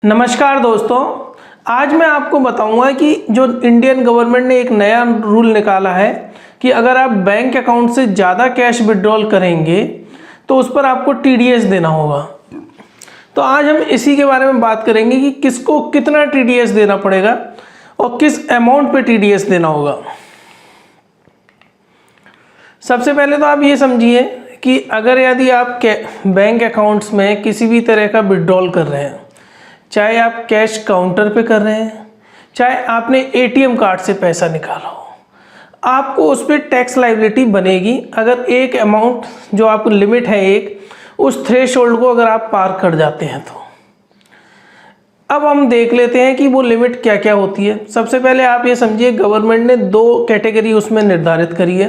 नमस्कार दोस्तों, आज मैं आपको बताऊंगा कि जो इंडियन गवर्नमेंट ने एक नया रूल निकाला है कि अगर आप बैंक अकाउंट से ज़्यादा कैश विड्रॉल करेंगे तो उस पर आपको टीडीएस देना होगा। तो आज हम इसी के बारे में बात करेंगे कि किसको कितना टीडीएस देना पड़ेगा और किस अमाउंट पे टीडीएस देना होगा। सबसे पहले तो आप ये समझिए कि अगर यदि आप बैंक अकाउंट्स में किसी भी तरह का विड्रॉल कर रहे हैं, चाहे आप कैश काउंटर पे कर रहे हैं, चाहे आपने एटीएम कार्ड से पैसा निकाला हो, आपको उस पर टैक्स लायबिलिटी बनेगी अगर एक अमाउंट जो आपको लिमिट है उस थ्रेशोल्ड को अगर आप पार कर जाते हैं तो। अब हम देख लेते हैं कि वो लिमिट क्या क्या होती है। सबसे पहले आप ये समझिए, गवर्नमेंट ने दो कैटेगरी उसमें निर्धारित करी है।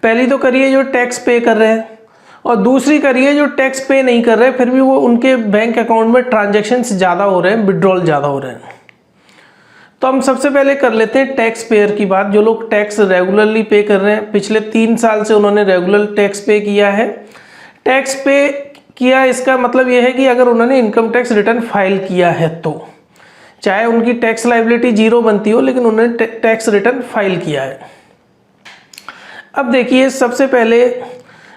पहली तो करिए जो टैक्स पे कर रहे हैं और दूसरी करिए जो टैक्स पे नहीं कर रहे फिर भी वो उनके बैंक अकाउंट में ट्रांजैक्शंस ज़्यादा हो रहे हैं, विड्रॉल ज़्यादा हो रहे हैं। तो हम सबसे पहले कर लेते हैं टैक्स पेयर की बात। जो लोग टैक्स रेगुलरली पे कर रहे हैं, पिछले 3 साल से उन्होंने रेगुलर टैक्स पे किया है। टैक्स पे किया इसका मतलब ये है कि अगर उन्होंने इनकम टैक्स रिटर्न फाइल किया है तो चाहे उनकी टैक्स लायबिलिटी 0 बनती हो, लेकिन उन्होंने टैक्स रिटर्न फाइल किया है। अब देखिए, सबसे पहले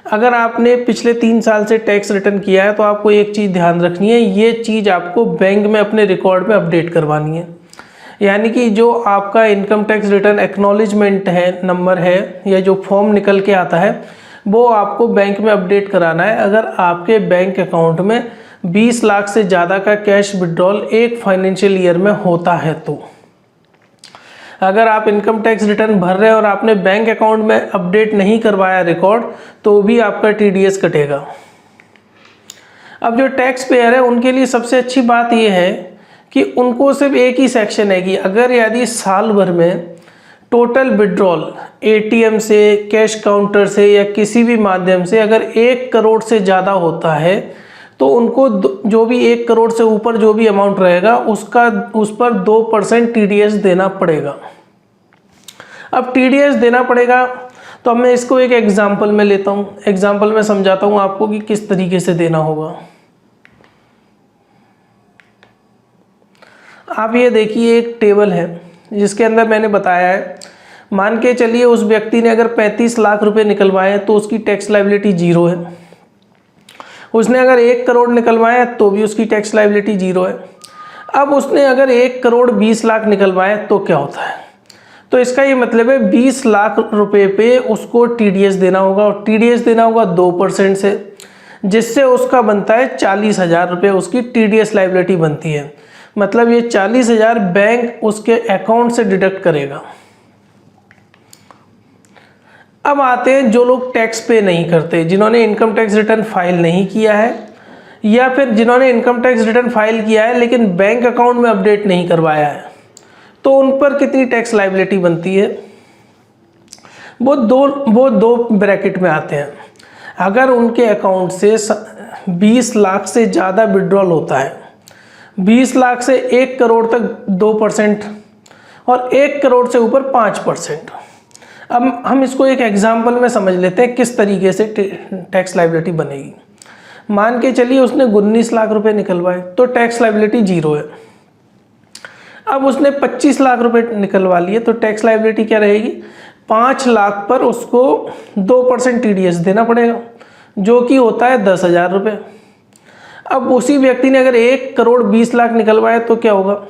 अगर आपने पिछले 3 साल से टैक्स रिटर्न किया है तो आपको एक चीज़ ध्यान रखनी है, ये चीज़ आपको बैंक में अपने रिकॉर्ड में अपडेट करवानी है। यानी कि जो आपका इनकम टैक्स रिटर्न एक्नॉलेजमेंट है, नंबर है, या जो फॉर्म निकल के आता है वो आपको बैंक में अपडेट कराना है अगर आपके बैंक अकाउंट में 20 लाख से ज़्यादा का कैश विड्रॉल एक फाइनेंशियल ईयर में होता है तो। अगर आप इनकम टैक्स रिटर्न भर रहे हैं और आपने बैंक अकाउंट में अपडेट नहीं करवाया रिकॉर्ड तो भी आपका टीडीएस कटेगा। अब जो टैक्स पेयर है उनके लिए सबसे अच्छी बात यह है कि उनको सिर्फ एक ही सेक्शन है कि अगर यदि साल भर में टोटल विड्रॉल एटीएम से, कैश काउंटर से या किसी भी माध्यम से अगर 1 करोड़ से ज़्यादा होता है तो उनको जो भी 1 करोड़ से ऊपर जो भी अमाउंट रहेगा उस पर 2% टीडीएस देना पड़ेगा। अब टीडीएस देना पड़ेगा तो अब मैं इसको एक एग्जांपल में लेता हूँ। एग्जांपल में समझाता हूँ आपको कि किस तरीके से देना होगा। आप ये देखिए, एक टेबल है जिसके अंदर मैंने बताया है, मान के चलिए उस व्यक्ति ने अगर 35 लाख रुपए निकलवाए तो उसकी टैक्स लायबिलिटी 0 है। उसने अगर 1 करोड़ निकलवाया तो भी उसकी टैक्स लायबिलिटी 0 है। अब उसने अगर 1 करोड़ 20 लाख निकलवाया तो क्या होता है? तो इसका ये मतलब है 20 लाख रुपए पे उसको टीडीएस देना होगा और टीडीएस देना होगा 2% से, जिससे उसका बनता है 40,000 रुपये उसकी टीडीएस लायबिलिटी बनती है। मतलब ये 40,000 बैंक उसके अकाउंट से डिडक्ट करेगा। अब आते हैं जो लोग टैक्स पे नहीं करते, जिन्होंने इनकम टैक्स रिटर्न फाइल नहीं किया है या फिर जिन्होंने इनकम टैक्स रिटर्न फाइल किया है लेकिन बैंक अकाउंट में अपडेट नहीं करवाया है, तो उन पर कितनी टैक्स लायबिलिटी बनती है? वो दो ब्रैकेट में आते हैं। अगर उनके अकाउंट से 20 लाख से ज़्यादा विड्रॉल होता है, 20 लाख से 1 करोड़ तक 2% और 1 करोड़ से ऊपर 5%। अब हम इसको एक एग्जाम्पल में समझ लेते हैं किस तरीके से टैक्स लायबिलिटी बनेगी। मान के चलिए उसने 19 लाख रुपए निकलवाए तो टैक्स लायबिलिटी 0 है। अब उसने 25 लाख रुपए निकलवा लिए तो टैक्स लायबिलिटी क्या रहेगी? 5 लाख पर उसको 2% टीडीएस देना पड़ेगा, जो कि होता है 10,000 रुपये। अब उसी व्यक्ति ने अगर 1 करोड़ 20 लाख निकलवाया तो क्या होगा?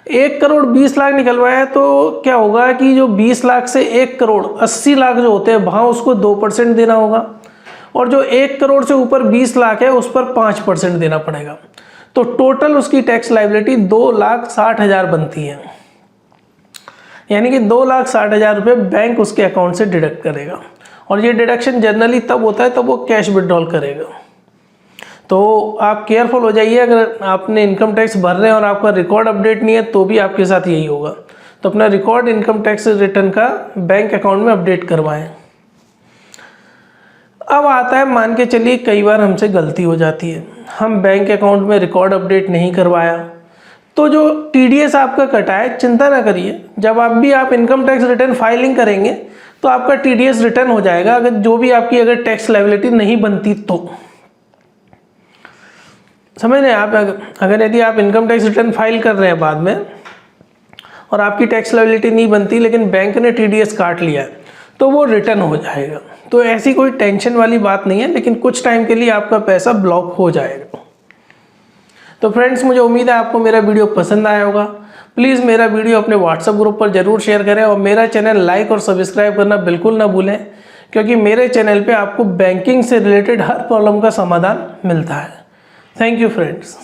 1 करोड़ 20 लाख निकलवाया तो क्या होगा कि जो 20 लाख से 1 करोड़ 80 लाख जो होते हैं वहाँ उसको 2% देना होगा और जो 1 करोड़ से ऊपर 20 लाख है उस पर 5% देना पड़ेगा। तो टोटल उसकी टैक्स लायबिलिटी 2,60,000 बनती है। यानी कि 2,60,000 रुपये बैंक उसके अकाउंट से डिडक्ट करेगा और ये डिडक्शन जनरली तब होता है तब वो कैश विड्रॉल करेगा। तो आप केयरफुल हो जाइए, अगर आपने इनकम टैक्स भर रहे हैं और आपका रिकॉर्ड अपडेट नहीं है तो भी आपके साथ यही होगा। तो अपना रिकॉर्ड इनकम टैक्स रिटर्न का बैंक अकाउंट में अपडेट करवाएं। अब आता है, मान के चलिए कई बार हमसे गलती हो जाती है, हम बैंक अकाउंट में रिकॉर्ड अपडेट नहीं करवाया तो जो टीडीएस आपका कटा है, चिंता ना करिए, जब आप इनकम टैक्स रिटर्न फाइलिंग करेंगे तो आपका टीडीएस रिटर्न हो जाएगा। अगर जो भी आपकी अगर टैक्स लायबिलिटी नहीं बनती समझ रहे हैं आप? अगर यदि आप इनकम टैक्स रिटर्न फाइल कर रहे हैं बाद में और आपकी टैक्स लायबिलिटी नहीं बनती लेकिन बैंक ने TDS काट लिया है तो वो रिटर्न हो जाएगा। तो ऐसी कोई टेंशन वाली बात नहीं है, लेकिन कुछ टाइम के लिए आपका पैसा ब्लॉक हो जाएगा। तो फ्रेंड्स, मुझे उम्मीद है आपको मेरा वीडियो पसंद आया होगा। प्लीज़ मेरा वीडियो अपने व्हाट्सएप ग्रुप पर ज़रूर शेयर करें और मेरा चैनल लाइक और सब्सक्राइब करना बिल्कुल ना भूलें, क्योंकि मेरे चैनल पे आपको बैंकिंग से रिलेटेड हर प्रॉब्लम का समाधान मिलता है। Thank you friends.